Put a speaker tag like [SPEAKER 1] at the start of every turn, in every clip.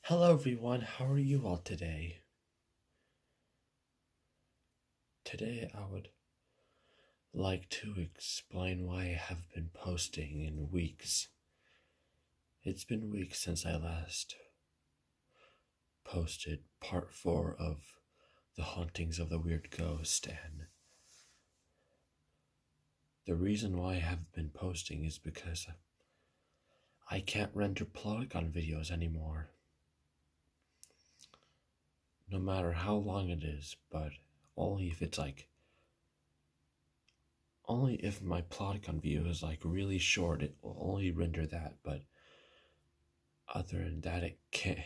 [SPEAKER 1] Hello everyone, how are you all today? Today I would like to explain why I have been posting in weeks. It's been weeks since I last posted part 4 of The Hauntings of the Weird Ghost, and the reason why I have been posting is because I can't render Plotagon videos anymore. No matter how long it is, but only if my Plotagon video is really short, it will only render that, but other than that it can't.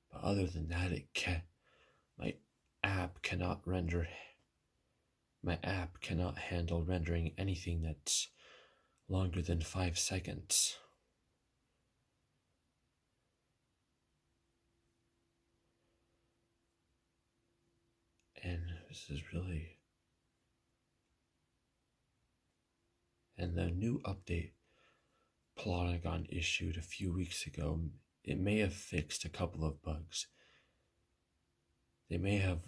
[SPEAKER 1] But other than that it can't. My app cannot render. My app cannot handle rendering anything that's longer than 5 seconds. And this is really. And the new update Plotagon issued a few weeks ago, it may have fixed a couple of bugs. They may have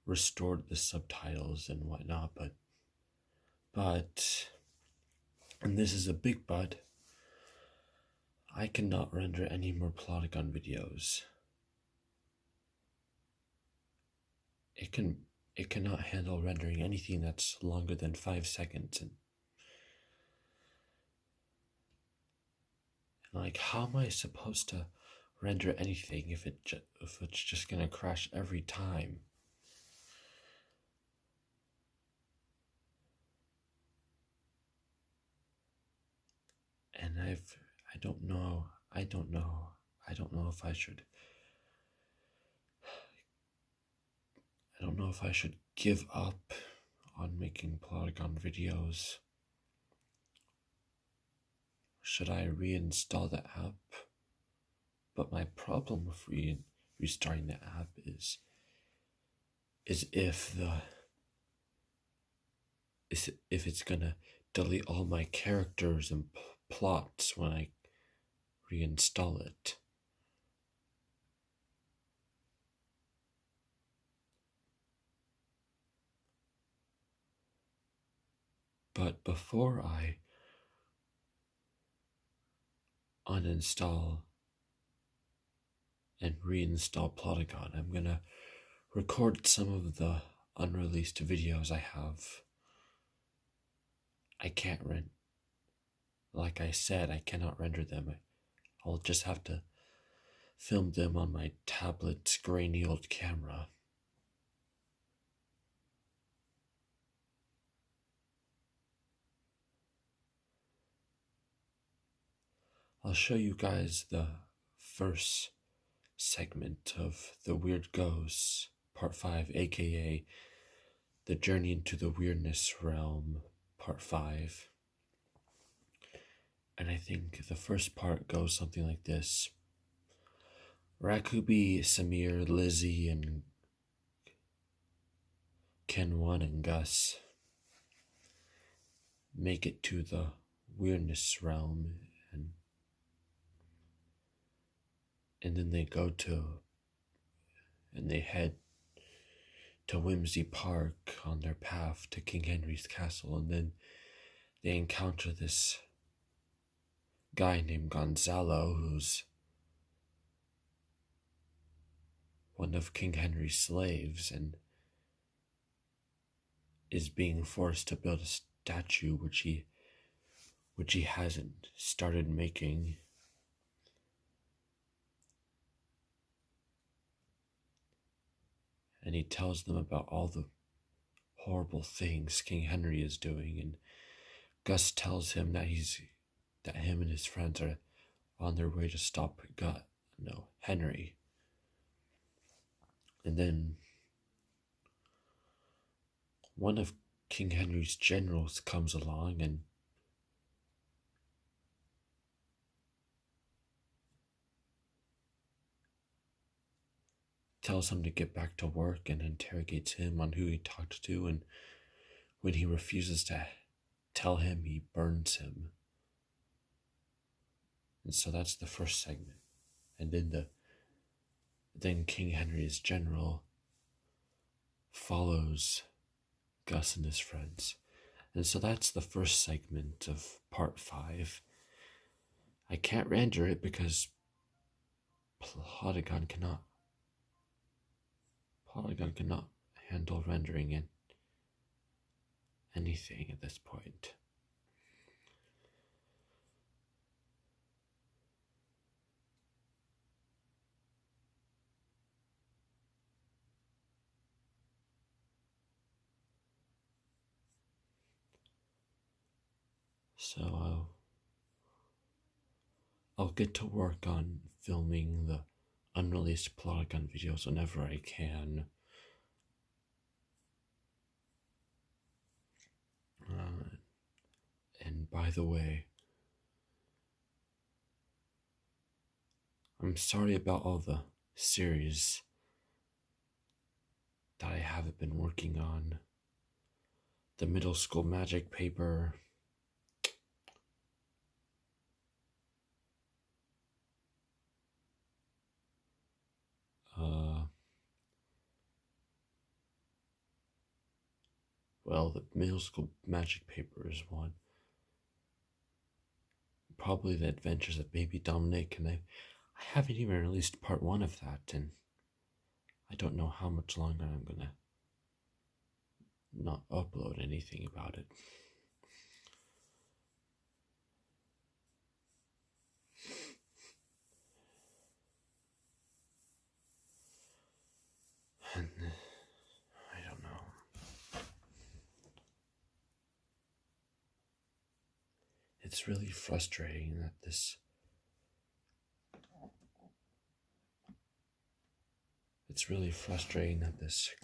[SPEAKER 1] restored the subtitles and whatnot, but, and this is a big but, I cannot render any more Plotagon videos. It cannot handle rendering anything that's longer than 5 seconds, and how am I supposed to render anything if it's just gonna crash every time? And I don't know if I should. I don't know if I should give up on making Plotagon videos. Should I reinstall the app? But my problem with restarting the app is if it's gonna delete all my characters and plots when I reinstall it. But before I uninstall and reinstall Plotagon, I'm gonna record some of the unreleased videos I have. I can't render. Like I said, I cannot render them. I'll just have to film them on my tablet's grainy old camera. I'll show you guys the first segment of The Weird Ghosts, Part 5, aka The Journey into the Weirdness Realm, Part 5. And I think the first part goes something like this. Rakubi, Samir, Lizzie, and Ken1 and Gus make it to the Weirdness Realm, and then they head to Whimsy Park on their path to King Henry's castle, and then they encounter this guy named Gonzalo, who's one of King Henry's slaves and is being forced to build a statue which he hasn't started making. And he tells them about all the horrible things King Henry is doing, and Gus tells him that him and his friends are on their way to stop Henry. And then one of King Henry's generals comes along and tells him to get back to work and interrogates him on who he talked to, and when he refuses to tell him he burns him. And so that's the first segment. And then King Henry's general follows Gus and his friends. And so that's the first segment of part 5. I can't render it because Plotagon cannot handle rendering in anything at this point. So I'll get to work on filming the unreleased Plotagon videos whenever I can. And by the way, I'm sorry about all the series that I haven't been working on. The middle school magic paper, well, the middle school magic paper is one. Probably the Adventures of Baby Dominic, and I haven't even released part 1 of that, and I don't know how much longer I'm gonna not upload anything about it. And I don't know. It's really frustrating that this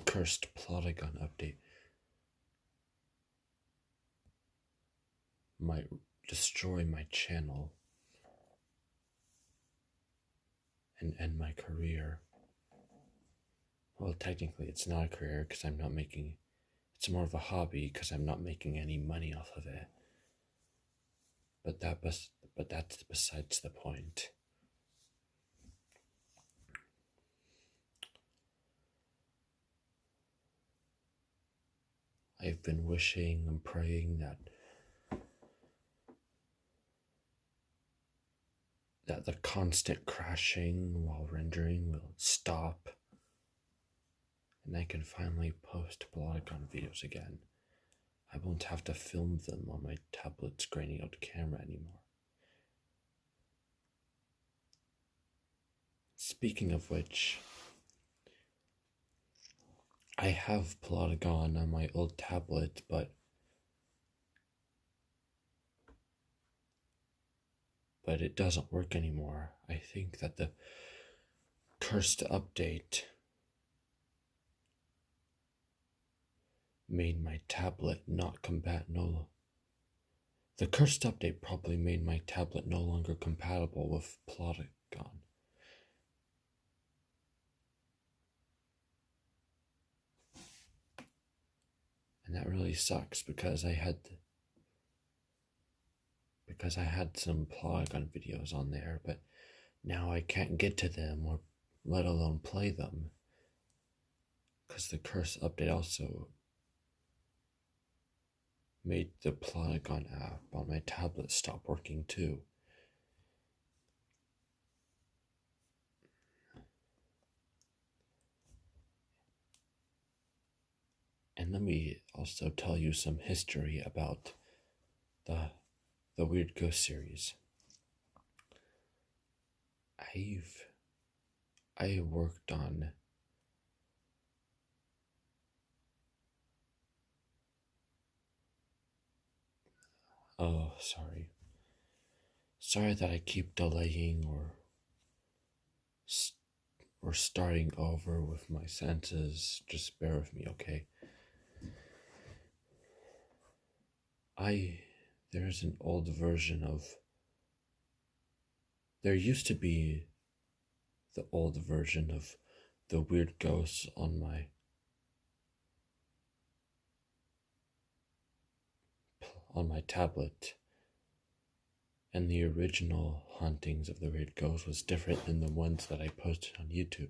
[SPEAKER 1] cursed Plotagon update might destroy my channel and end my career. Well, technically it's not a career because I'm not making, it's more of a hobby because I'm not making any money off of it. But that's besides the point. I've been wishing and praying that the constant crashing while rendering will stop, and I can finally post Plotagon videos again. I won't have to film them on my tablet's grainy out camera anymore. Speaking of which, I have Plotagon on my old tablet, but it doesn't work anymore. I think that the cursed update made my tablet not compatible. The cursed update probably made my tablet no longer compatible with Plotagon. And that really sucks because I had some Plotagon videos on there, but now I can't get to them or let alone play them because the curse update also made the Plotagon app on my tablet stop working too. And let me also tell you some history about the Weird Ghost series. I worked on sorry that I keep delaying or starting over with my sentences. Just bear with me, okay? There's an old version of, there used to be the old version of the Weird Ghosts on my on my tablet, and the original hauntings of the weird ghost was different than the ones that I posted on YouTube.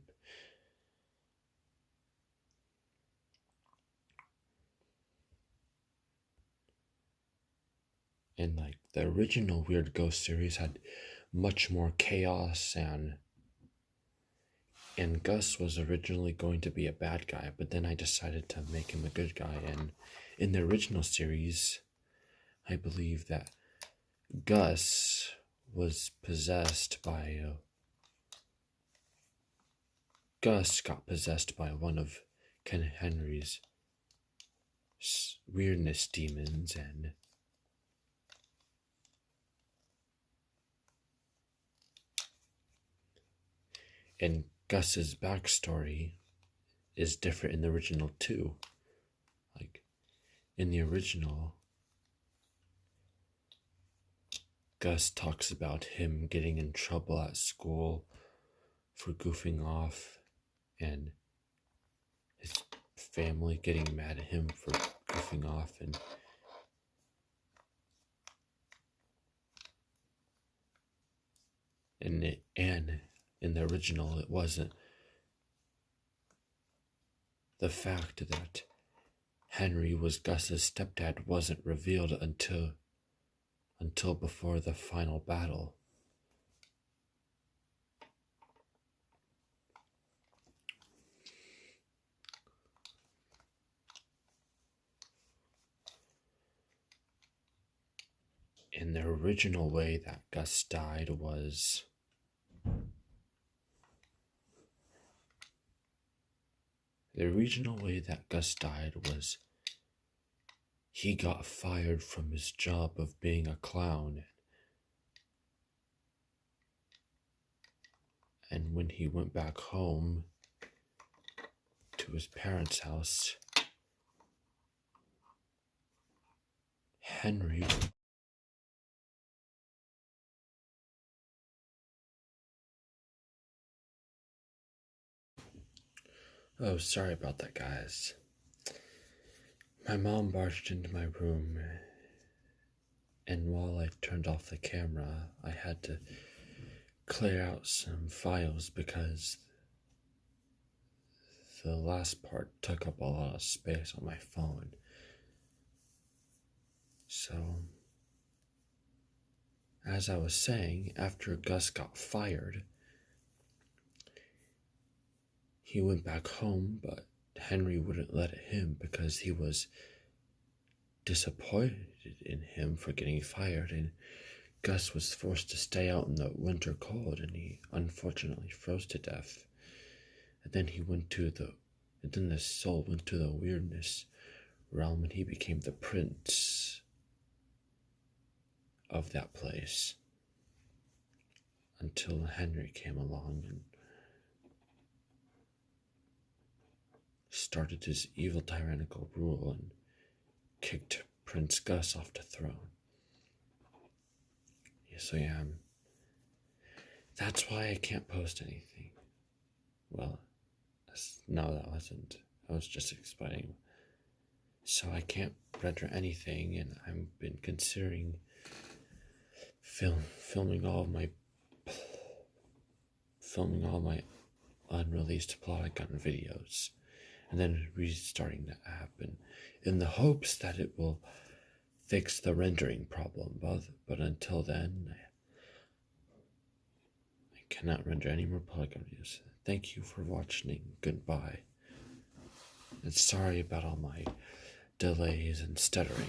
[SPEAKER 1] And like the original Weird Ghost series had much more chaos, and Gus was originally going to be a bad guy, but then I decided to make him a good guy. And in the original series, I believe that Gus was possessed by Gus got possessed by one of Ken Henry's weirdness demons, and Gus's backstory is different in the original too. Like in the original, Gus talks about him getting in trouble at school for goofing off, and his family getting mad at him for goofing off, and in the original, it wasn't the fact that Henry was Gus's stepdad wasn't revealed until before the final battle. In the original way that Gus died was he got fired from his job of being a clown, and when he went back home to his parents' house, Henry Oh, sorry about that, guys. My mom barged into my room, and while I turned off the camera, I had to clear out some files because the last part took up a lot of space on my phone. So, as I was saying, after Gus got fired, he went back home, but Henry wouldn't let him because he was disappointed in him for getting fired, and Gus was forced to stay out in the winter cold, and he unfortunately froze to death. And then the soul went to the weirdness realm, and he became the prince of that place until Henry came along and started his evil tyrannical rule and kicked Prince Gus off the throne. Yes, I am. That's why I can't post anything. Well, no, that wasn't. I was just explaining. So I can't render anything, and I've been considering filming all my unreleased Plotagon videos, and then restarting the app, and in the hopes that it will fix the rendering problem. But until then, I cannot render any more Plotagon videos. Thank you for watching. Goodbye. And sorry about all my delays and stuttering.